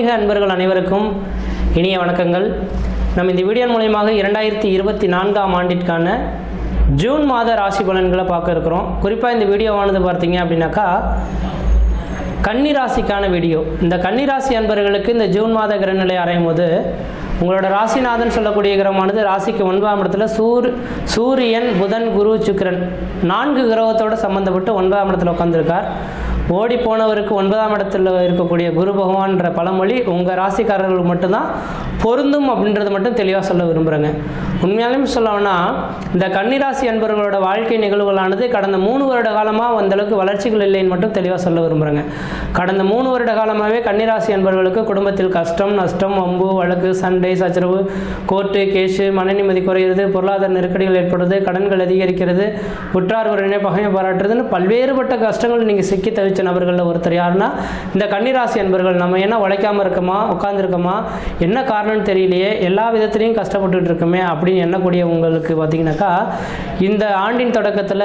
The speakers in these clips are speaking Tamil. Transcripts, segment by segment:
ஆன்மீக அன்பர்கள் அனைவருக்கும் இனிய வணக்கங்கள். நம்ம இந்த வீடியோ மூலமாக 2024ஆம் ஆண்டிற்கான ஜூன் மாத ராசி பலன்களை பார்க்க இருக்கிறோம். குறிப்பாக இந்த வீடியோவானது பார்த்தீங்க அப்படின்னாக்கா கன்னி ராசிக்கான வீடியோ. இந்த கன்னி ராசி அன்பர்களுக்கு இந்த ஜூன் மாத கிரகநிலை அறையும் போது உங்களோட ராசிநாதன் சொல்லக்கூடிய கிரகமானது ராசிக்கு 9ஆம் இடத்துல சூரியன், புதன், குரு, சுக்கிரன் 4 கிரகத்தோடு சம்மந்தப்பட்டு 9ஆம் இடத்துல உட்காந்துருக்கார். ஓடி போனவருக்கு 9ஆம் இடத்துல இருக்கக்கூடிய குரு பகவான்ற பழமொழி உங்கள் ராசிக்காரர்களுக்கு மட்டும்தான் பொருந்தும் அப்படின்றது மட்டும் தெளிவாக சொல்ல விரும்புகிறேங்க. உண்மையாலுமே சொல்லணும்னா இந்த கன்னிராசி அன்பர்களோட வாழ்க்கை நிகழ்வுகளானது கடந்த 3 வருட காலமாக அந்தளவுக்கு வளர்ச்சிகள் இல்லைன்னு மட்டும் தெளிவாக சொல்ல விரும்புகிறேங்க. கடந்த 3 வருட காலமாகவே கன்னிராசி அன்பர்களுக்கு குடும்பத்தில் கஷ்டம், நஷ்டம், வம்பு, வழக்கு, சண்டை, சச்சரவு, கோர்ட்டு கேஸு, மன நிம்மதி குறையிறது, பொருளாதார நெருக்கடிகள் ஏற்படுறது, கடன்கள் அதிகரிக்கிறது, உற்றார் உறவினை பகைமை பாராட்டுறதுன்னு பல்வேறுபட்ட கஷ்டங்கள் நீங்கள் சிக்கி தவிச்ச நபர்களில் ஒருத்தர் யாருன்னா இந்த கன்னிராசி அன்பர்கள். நம்ம என்ன உழைக்காமல் இருக்கோமா, உட்காந்துருக்கோமா, என்ன காரணம்னு தெரியலையே, எல்லா விதத்துலையும் கஷ்டப்பட்டுட்டு இருக்கோமே அப்படின்னு எண்ணக்கூடிய உங்களுக்கு பார்த்தீங்கன்னாக்கா இந்த ஆண்டின் தொடக்கத்தில்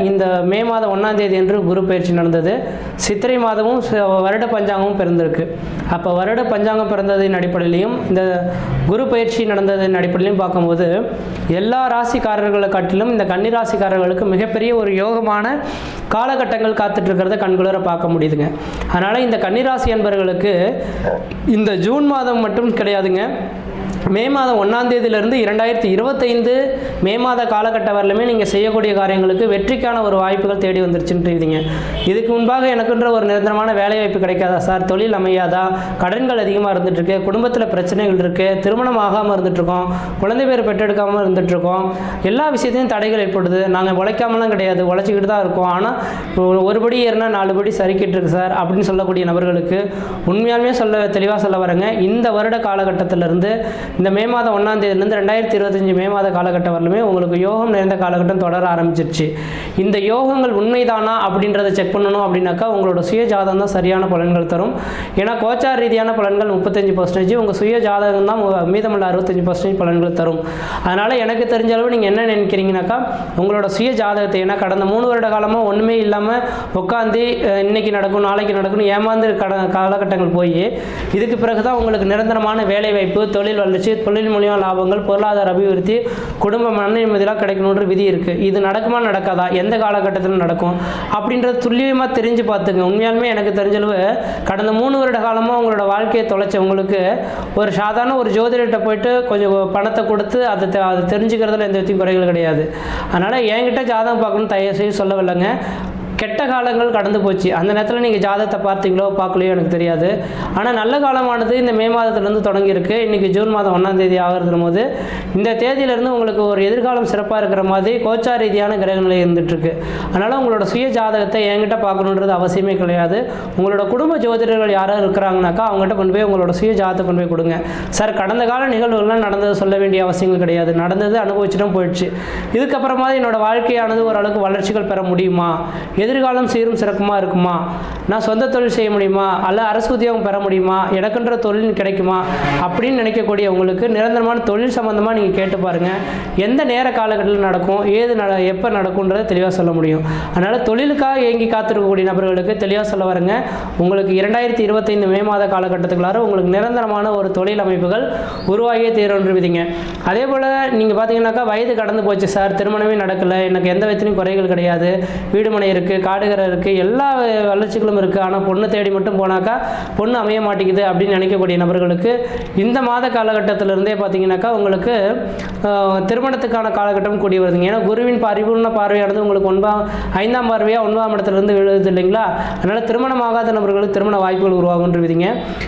இந்த மே மாதம் 1ஆம் தேதி என்று குரு பயிற்சி நடந்தது. சித்திரை மாதமும் வருட பஞ்சாங்கமும் பிறந்திருக்கு. அப்போ வருட பஞ்சாங்கம் பிறந்ததின் அடிப்படையிலையும் இந்த குரு பயிற்சி நடந்ததின் அடிப்படையிலையும் பார்க்கும்போது எல்லா ராசிக்காரர்களை காட்டிலும் இந்த கன்னிராசிக்காரர்களுக்கு மிகப்பெரிய ஒரு யோகமான காலகட்டங்கள் காத்துட்ருக்கிறத கண்குளர பார்க்க முடியுதுங்க. அதனால் இந்த கன்னிராசி அன்பர்களுக்கு இந்த ஜூன் மாதம் மட்டும் கிடையாதுங்க, மே மாதம் 1ஆம் தேதியிலிருந்து 2025 மே மாத காலகட்டம் வரலுமே நீங்கள் செய்யக்கூடிய காரியங்களுக்கு வெற்றிக்கான ஒரு வாய்ப்புகள் தேடி வந்துருச்சுன்றீங்க. இதுக்கு முன்பாக எனக்குன்ற ஒரு நிரந்தரமான வேலை வாய்ப்பு கிடைக்காதா சார், தொழில் அமையாதா, கடன்கள் அதிகமாக இருந்துகிட்ருக்கு, குடும்பத்தில் பிரச்சனைகள் இருக்குது, திருமணம் ஆகாமல் இருந்துகிட்ருக்கோம், குழந்தை பேர் பெற்றெடுக்காமல் இருந்துகிட்ருக்கோம், எல்லா விஷயத்தையும் தடைகள் ஏற்படுது, நாங்கள் உழைக்காமலாம் கிடையாது, உழைச்சிக்கிட்டு தான் இருக்கோம், ஆனால் ஒருபடி ஏறினா 4 படி சரிக்கிட்டு இருக்கு சார் அப்படின்னு சொல்லக்கூடிய நபர்களுக்கு உண்மையாலுமே தெளிவாக சொல்ல வரேங்க. இந்த வருட காலகட்டத்திலிருந்து இந்த மே மாதம் 1ஆம் தேதியிலிருந்து 2025 மே மாத காலகட்டம் வரலுமே உங்களுக்கு யோகம் நிறைந்த காலகட்டம் தொடர ஆரம்பிச்சிருச்சு. இந்த யோகங்கள் உண்மைதானா அப்படின்றத செக் பண்ணணும் அப்படின்னாக்கா உங்களோட சுய ஜாதகம் தான் சரியான பலன்கள் தரும். ஏன்னா கோச்சார ரீதியான பலன்கள் 35%, உங்கள் சுய ஜாதகம் தான் மீதமுள்ள 65% பலன்கள் தரும். அதனால் எனக்கு தெரிஞ்ச அளவு நீங்கள் என்ன நினைக்கிறீங்கனாக்கா உங்களோட சுய ஜாதகத்தை, ஏன்னா கடந்த 3 வருட காலமாக ஒன்றுமே இல்லாமல் உட்காந்து இன்னைக்கு நடக்கும் நாளைக்கு நடக்கும்னு ஏமாந்து காலகட்டங்கள் போய் இதுக்கு பிறகு தான் உங்களுக்கு நிரந்தரமான வேலை வாய்ப்பு, தொழில் வளர்ச்சி, தொழில் மூலியமாக லாபங்கள், பொருளாதார அபிவிருத்தி, குடும்ப மன நிம்மதியெல்லாம் கிடைக்கணுன்ற விதி இருக்குது. இது நடக்குமா நடக்காதா, எந்த காலகட்டத்தில் நடக்கும் அப்படின்றது துல்லியமாக தெரிஞ்சு பார்த்துங்க. உண்மையாலுமே எனக்கு தெரிஞ்சளவு கடந்த 3 வருட காலமாக உங்களோட வாழ்க்கையை தொலைச்சவங்களுக்கு ஒரு சாதாரண ஒரு ஜோதிடர்கிட்ட போயிட்டு கொஞ்சம் பணத்தை கொடுத்து அதை தெரிஞ்சுக்கிறதுல எந்த விதத்தையும் குறைகள் கிடையாது. அதனால் என்கிட்ட ஜாதகம் பார்க்கணும்னு தயவு செய்து சொல்லவில்லைங்க. கெட்ட காலங்கள் கடந்து போச்சு, அந்த நேரத்தில் நீங்கள் ஜாதகத்தை பார்த்தீங்களோ பார்க்கலையோ எனக்கு தெரியாது. ஆனால் நல்ல காலமானது இந்த மே மாதத்துலேருந்து தொடங்கியிருக்கு. இன்றைக்கி ஜூன் மாதம் 1ஆம் தேதி ஆகிறது போது இந்த தேதியிலேருந்து உங்களுக்கு ஒரு எதிர்காலம் சிறப்பாக இருக்கிற மாதிரி கோச்சார ரீதியான கிரகநிலை இருந்துகிட்ருக்கு. அதனால் உங்களோட சுய ஜாதகத்தை என்கிட்ட பார்க்கணுன்றது அவசியமே கிடையாது. உங்களோட குடும்ப ஜோதிடர்கள் யாராவது இருக்கிறாங்கனாக்கா அவங்ககிட்ட கொண்டு போய் உங்களோட சுய ஜாதகத்தை கொண்டு போய் கொடுங்க. சார் கடந்த கால நிகழ்வுகள்லாம் நடந்தது சொல்ல வேண்டிய அவசியங்கள் கிடையாது, நடந்தது அனுபவிச்சுட்டும் போயிடுச்சு. இதுக்கப்புறமா என்னோட வாழ்க்கையானது ஓரளவுக்கு வளர்ச்சிகள் பெற முடியுமா, எதிர்காலம் சீரும் சிறக்குமா இருக்குமா, நான் சொந்த தொழில் செய்ய முடியுமா, அல்ல அரசு உத்தியோகம் பெற முடியுமா, எனக்குன்ற தொழில் கிடைக்குமா அப்படின்னு நினைக்கக்கூடிய உங்களுக்கு நிரந்தரமான தொழில் சம்மந்தமாக நீங்கள் கேட்டு பாருங்கள். எந்த நேர காலகட்டத்தில் நடக்கும், எப்போ நடக்கும்ன்றதை தெளிவாக சொல்ல முடியும். அதனால் தொழிலுக்காக ஏங்கி காத்திருக்கக்கூடிய நபர்களுக்கு தெளிவாக சொல்ல வரங்க, உங்களுக்கு 2025 மே மாத காலகட்டத்துக்குள்ளார உங்களுக்கு நிரந்தரமான ஒரு தொழில் அமைப்புகள் உருவாகியே தீரொன்று விதிங்க. அதே போல் நீங்கள் பார்த்தீங்கன்னாக்கா வயது கடந்து போச்சு சார், திருமணமே நடக்கலை, எனக்கு எந்த விதத்திலையும் குறைகள் கிடையாது, வீடுமனை இருக்குது, காடுகரை இருக்குது, எல்லா வளர்ச்சிகளும் இருக்குது, ஆனால் பொண்ணு தேடி மட்டும் போனாக்கா பொண்ணு அமைய மாட்டேங்குது அப்படின்னு நினைக்கக்கூடிய நபர்களுக்கு இந்த மாத காலகட்டத்திலிருந்தே பார்த்தீங்கன்னாக்கா உங்களுக்கு திருமணத்துக்கான காலகட்டம் கூடி வருதுங்க. ஏன்னா குருவின் பரிபூர்ண பார்வையானது உங்களுக்கு 5ஆம் பார்வையாக 9ஆம் இடத்துலேருந்து விழுது இல்லைங்களா. அதனால் திருமணமாகாத நபர்களுக்கு திருமண வாய்ப்புகள் உருவாகுன்றிருவிங்க.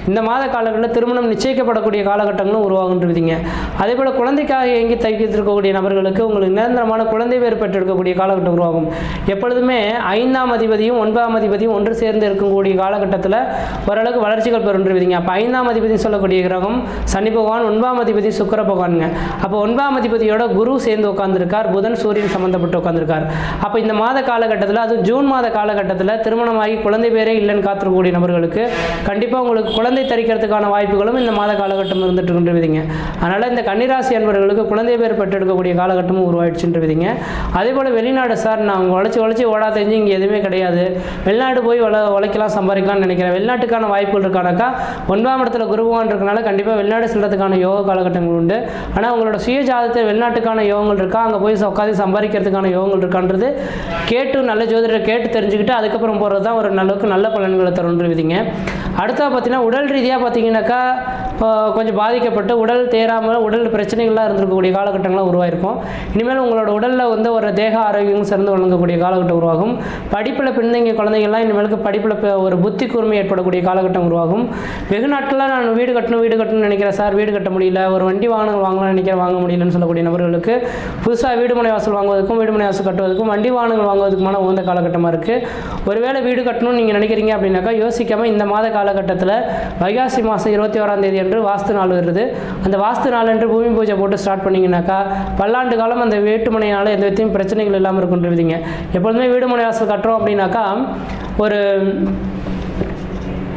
இந்த மாத காலகட்டத்தில் திருமணம் நிச்சயிக்கப்படக்கூடிய காலகட்டங்களும் உருவாகுன்றிருவிங்க. அதே போல் குழந்தைக்காக ஏங்கி தைக்கிட்டிருக்கக்கூடிய நபர்களுக்கு உங்களுக்கு நிரந்தரமான குழந்தை பேர் பெற்றெடுக்கக்கூடிய காலகட்டம் உருவாகும். எப்பொழுதுமே 5ஆம் அதிபதியும் 9ஆம் அதிபதியும் ஒன்று சேர்ந்து இருக்கக்கூடிய காலகட்டத்தில் ஓரளவுக்கு வளர்ச்சிகள் பெறுன்றிருவிங்க. அப்போ 5ஆம் அதிபதி சொல்லக்கூடிய கிரகம் சனி பகவான், 9ஆம் அதிபதி சுக்கிர பகவானுங்க. அப்போ 9ஆம் அதிபதியோட குரு சேர்ந்து உட்காந்துருக்கார், புதன் சூரியன் சம்மந்தப்பட்டு உட்காந்துருக்கார். அப்போ இந்த மாத காலகட்டத்தில், அது ஜூன் மாத காலகட்டத்தில் திருமணமாகி குழந்தை பேரே இல்லைன்னு காத்திருக்கக்கூடிய நபர்களுக்கு கண்டிப்பாக உங்களுக்கு குழந்தை தரிக்கிறதுக்கான வாய்ப்புகளும் இந்த மாத காலகட்டம் இருந்துட்டு இருக்கின்றவிதிங்க. அதனால் இந்த கன்னிராசி அன்பர்களுக்கு குழந்தை பேர் பெற்றெடுக்கக்கூடிய காலகட்டமும் உருவாயிடுச்சுன்றவிதிங்க. அதே போல் வெளிநாடு சார், நான் உழைச்சி ஓடா தெரிஞ்சு இங்கே எதுவுமே கிடையாது, வெளிநாடு போய் உழைக்கலாம் சம்பாதிக்கலாம்னு நினைக்கிறேன், வெளிநாட்டுக்கான வாய்ப்புகள் இருக்கானாக்கா 9ஆம் இடத்துல குரு பகவான் இருக்கனால கண்டிப்பாக வெளிநாடு செல்றதுக்கான யோக காலகட்டங்கள் உண்டு. ஆனால் உங்களோட சுய ஜாதகத்தில் வெளிநாட்டுக்கான யோகங்கள் இருக்கா, அங்கே போய் உட்காந்து சம்பாதிக்கிறதுக்கான யோகங்கள் இருக்கான்றது கேட்டு நல்ல ஜோதிடரை கேட்டு தெரிஞ்சுக்கிட்டு அதுக்கப்புறம் போகிறது தான் ஒரு நல்ல பலன்களை தரும்னு விதிங்க. அடுத்தா பார்த்தீங்கன்னா உடல் ரீதியாக பார்த்தீங்கன்னாக்கா கொஞ்சம் பாதிக்கப்பட்டு உடல் தேராமல் உடல் பிரச்சனைகள்லாம் இருந்திருக்கக்கூடிய காலகட்டங்கள்லாம் உருவாயிருக்கும். இனிமேல் உங்களோட உடலில் வந்து ஒரு தேக ஆரோக்கியம் சிறந்து வழங்கக்கூடிய காலகட்டம் உருவாகும். படிப்பில் பின்தங்கிய குழந்தைகள்லாம் இனிமேலுக்கு படிப்பில் ஒரு புத்தி கூர்மை ஏற்படக்கூடிய காலகட்டம் உருவாகும். வெகு நாட்களாக நான் வீடு கட்டணும்னு நினைக்கிறேன் சார், வீடு கட்ட முடியல, ஒரு வண்டி வாகனங்கள் வாங்கலாம்னு நினைக்கிறேன், வாங்க முடியலன்னு சொல்லக்கூடிய நபர்களுக்கு புதுசாக வீடு மனை வாசல் வாங்குவதற்கும் வீடு மனை வாசல் கட்டுவதற்கும் வண்டி வாகனங்கள் வாங்குவதற்குமான உகந்த காலகட்டமாக இருக்குது. ஒருவேளை வீடு கட்டணும்னு நீங்கள் நினைக்கிறீங்க அப்படின்னாக்கா யோசிக்காமல் இந்த மாத காலகட்டத்தில் வைகாசி மாதம் 21ஆம் தேதி அன்று வாஸ்து நாள் வருது. அந்த வாஸ்து நாள் அன்று பூமி பூஜை போட்டு ஸ்டார்ட் பண்ணிங்கனாக்கா பல்லாண்டு காலம் அந்த வீட்டுமனையினால் எந்த விதத்தையும் பிரச்சனைகள் இல்லாமல் இருக்குன்றீங்க. எப்பொழுதுமே வீடு மனை வாசல் கட்டுறோம் அப்படின்னாக்கா ஒரு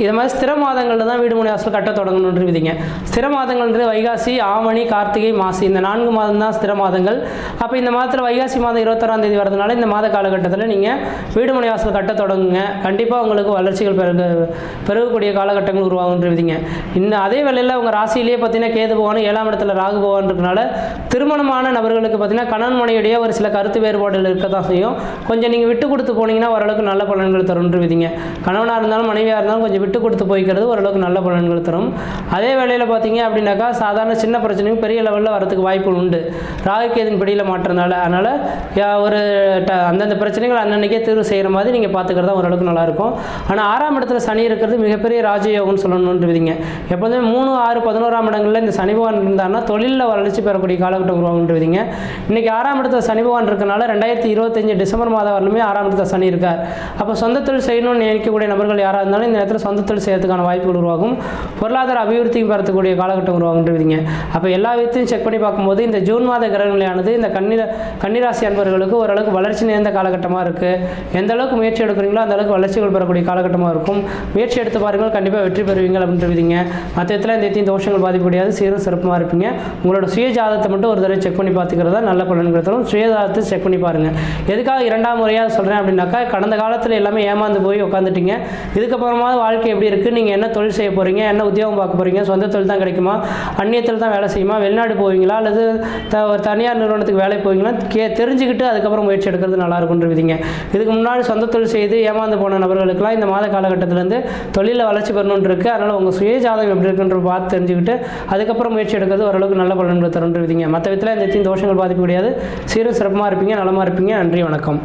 இது மாதிரி ஸ்திர மாதங்களில் தான் வீடு மனை வாசல் கட்ட தொடங்கணும்னு விதிங்க. ஸ்திர மாதங்கள்ன்றது வைகாசி, ஆவணி, கார்த்திகை, மாசி இந்த 4 மாதம் தான் ஸ்திர மாதங்கள். அப்போ இந்த மாதத்தில் வைகாசி மாதம் 21ஆம் தேதி வரதுனால இந்த மாத காலகட்டத்தில் நீங்கள் வீடு மனை வாசல் கட்ட தொடங்குங்க. கண்டிப்பாக உங்களுக்கு வளர்ச்சிகள் பெருகக்கூடிய காலகட்டங்கள் உருவாகுன்ற விதிங்க. அதே வேளையில் உங்கள் ராசியிலேயே பார்த்தீங்கன்னா கேது பகவான் 7ஆம் இடத்துல ராகு பகவான் இருக்கனால திருமணமான நபர்களுக்கு பார்த்தீங்கன்னா கணவன் மனைவிடைய ஒரு சில கருத்து வேறுபாடுகள் இருக்க தான் செய்யும். கொஞ்சம் நீங்கள் விட்டு கொடுத்து போனீங்கன்னா ஓரளவுக்கு நல்ல பலன்கள் தரும்ன்ற விதிங்க. கணவனாக இருந்தாலும் மனைவியாக இருந்தாலும் கொஞ்சம் விட்டு கொடுத்து போய்க்கிறது ஓரளவுக்கு நல்ல பலன்கள் தரும். அதே வேளையில் பார்த்தீங்க அப்படின்னாக்கா சாதாரண சின்ன பிரச்சனையும் பெரிய லெவலில் வரதுக்கு வாய்ப்புகள் உண்டு, ராகுகேதின் பிடியில் மாற்றனால. அதனால் ஒரு அந்தந்த பிரச்சனைகள் அன்னன்னைக்கே தீர்வு செய்கிற மாதிரி நீங்கள் பார்த்துக்கிறது தான் ஓரளவுக்கு நல்லாயிருக்கும். ஆனால் 6ஆம் இடத்துல சனி இருக்கிறது மிகப்பெரிய ராஜயோகம்னு சொல்லணும்னு விதிங்க. எப்போதுமே 3, 6, 11ஆம் இடங்களில் இந்த சனி பகவான் இருந்தாருன்னா தொழிலில் வளர்ச்சி பெறக்கூடிய காலகட்டம் உருவாகும்னு விதிங்க. இன்றைக்கி 6ஆம் இடத்துல சனி பகவான் இருக்கனால 2025 டிசம்பர் மாதம் வரலுமே 6ஆம் இடத்துல சனி இருக்கார். அப்போ சொந்த தொழில் செய்யணும்னு நினைக்கக்கூடிய நபர்கள் யாராக இருந்தாலும் இந்த நேரத்தில் சொந்த தொழில் செய்யறதுக்கான வாய்ப்புகள் உருவாகும். பொருளாதார அபிவிருத்திக்கு பெறக்கூடிய காலகட்டம் உருவாகுன்றீங்க. அப்போ எல்லா விதத்தையும் செக் பண்ணி பார்க்கும்போது இந்த ஜூன் மாத கிரகநிலையானது இந்த கன்னிராசி அன்பர்களுக்கு ஓரளவுக்கு வளர்ச்சி நிறைந்த காலகட்டமாக இருக்குது. எந்த அளவுக்கு முயற்சி எடுக்கிறீங்களோ அந்த அளவுக்கு வளர்ச்சிகள் பெறக்கூடிய காலகட்டமாக இருக்கும். முயற்சி எடுத்து பாருங்கள், கண்டிப்பாக வெற்றி பெறுவீங்க அப்படின்றீங்க. மற்ற இடத்துல இந்த தோஷங்கள் பாதிக்க முடியாது, சீரும் சிறப்புமாக இருப்பீங்க. உங்களோட சுய ஜாதகத்தை மட்டும் ஒரு தடவை செக் பண்ணி பார்த்துக்கிறதா நல்ல பலன்கள் தரும். சுய ஜாதகத்தை செக் பண்ணி பாருங்கள். எதுக்காக 2ஆம் முறையாக சொல்கிறேன் அப்படின்னாக்கா கடந்த காலத்தில் எல்லாமே ஏமாந்து போய் உட்காந்துட்டீங்க. இதுக்கப்புறமா வாழ்க்கை எப்படி இருக்குது, நீங்கள் என்ன தொழில் செய்ய போகிறீங்க, என்ன உத்தியோகம் பார்க்க போகிறீங்க, சொந்த தொழில் தான் கிடைக்குமா, அந்நியத்தில் தான் வேலை செய்யுமா, வெளிநாடு போவீங்களா அல்லது ஒரு தனியார் நிறுவனத்துக்கு வேலை போவீங்களா தெரிஞ்சுக்கிட்டு அதுக்கப்புறம் முயற்சி எடுக்கிறது நல்லா இருக்குன்ற விதிங்க. இதுக்கு முன்னாடி சொந்த தொழில் செய்து ஏமாந்து போன நபர்களுக்கெல்லாம் இந்த மாத காலகட்டத்திலேருந்து தொழிலில் வளர்ச்சி பெறணுன்னு இருக்குது. அதனால் உங்கள் சுய ஜாதகம் எப்படி இருக்குன்ற பார்த்து தெரிஞ்சுக்கிட்டு அதுக்கப்புறம் முயற்சி எடுக்கிறது ஓரளவுக்கு நல்ல பலன்களை தருன்ற விதிங்க. மற்ற விதத்தில் இந்த தோஷங்கள் பாதிக்க முடியாது, சீரும் சிறப்புமாக இருப்பீங்க, நலமாக இருப்பீங்க. நன்றி, வணக்கம்.